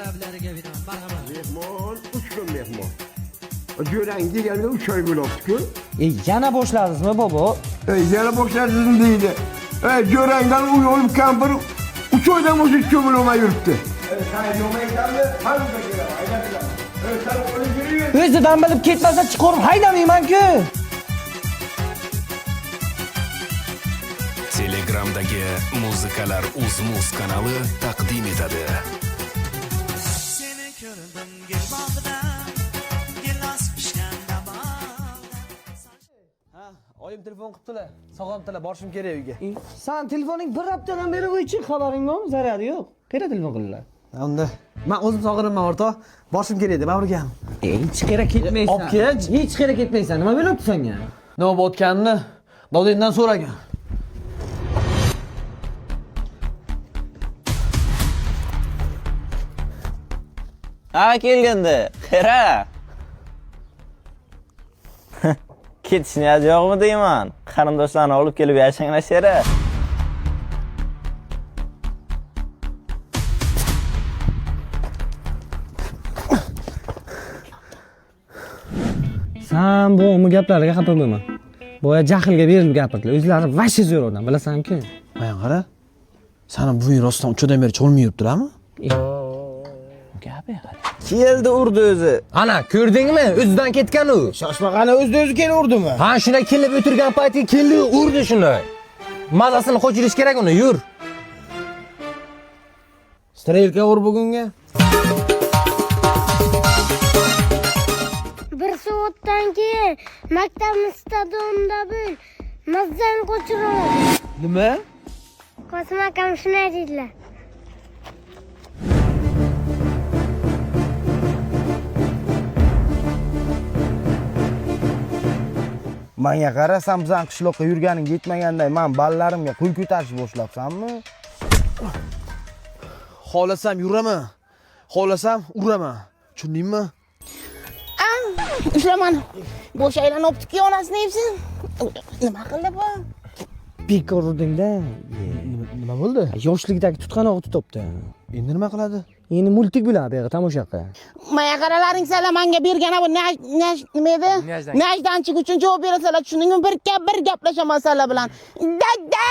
talablariga binoan marhamat. Mehmon, 3 kun mehmon. Jo'rang kelganda 3 oy bo'libdi-ku. Yana boshladingizmi bobo? Yana boshladingiz deydi. Jo'rangdan uy olib kampir 3 oydan bo'lsa ko'milmay yuribdi. Sen yo'maysanmi? Hamma keladi, haydab. Sen qo'lingni yur. O'zidan bilib ketmasa chiqarib haydamayman-ku. Telegramdagi Muzikalar Uzmuz kanali taqdim etadi. Seni ko'rdim gel bog'dan, gilos pishganda bog'dan. Oyim telefon qilibdilar. Sog'omtilar, borishim kerak uyga. Sen telefoning bir haftadan beri o'chib, xabaring bormi? Zaryadi yo'q. Qayerda telefon qildilar? Unda men o'zim sog'inman o'rtoq. Borishim kerak edi, bag'rigam. Hech kerak ketmaysan. Olib kel. Hech kerak ketmaysan. Nima bo'lyapti senga? Nima bo'tganini Dodingdan so'ragan. Ha kelganda, xira. Ketishni yo'qmi deyman. Qarindoshlarni olib kelib yashanglashara. Sen bu gaplarga xafa bo'lma. Boya jahlga berilib gapirdilar. O'zlari vashi zo'rdan, bilasan-ku. Men qara. Seni buving rostdan uchodan beri cholmay yuribdilarmi? Gapi qara. Keldi urdi o'zi. Ana, ko'rdingmi? O'zidan ketgan u. Shoshmag'ani o'zi kelib urdimi? Ha, shuna kelib o'tirgan payti keldi, urdi shuni. Mazasini qo'chirish kerak uni, yur. Strelka ur bugunga. Bir soatdan keyin maktab stadionida bo'l. Mazani qo'chiraman. Nima? Qosim akam shunday dedilar. Menga qarasam, bizning qishloqqa yurganing yetmaganday, men ballarimga qo'l ko'tarish boshlabsanmi? Xohlasam yuraman. Xohlasam uraman. Tushundingmi? Ushlaman. Bo'sh aylanibdi-ki, onasini yebsin. Nima qildi bu? Bekor urding-da. Nima bo'ldi? Yoshlikdagi tutqanog'i tutibdi. Endi nima qiladi? Endi multik bo'ladi, bu yerga tomosha qil. Maya qaralaring sizlar menga bergan bu nima edi? Najdanchik uchun javob berasalar, tushundingmi? Bir gaplashaman sizlar bilan. Dada!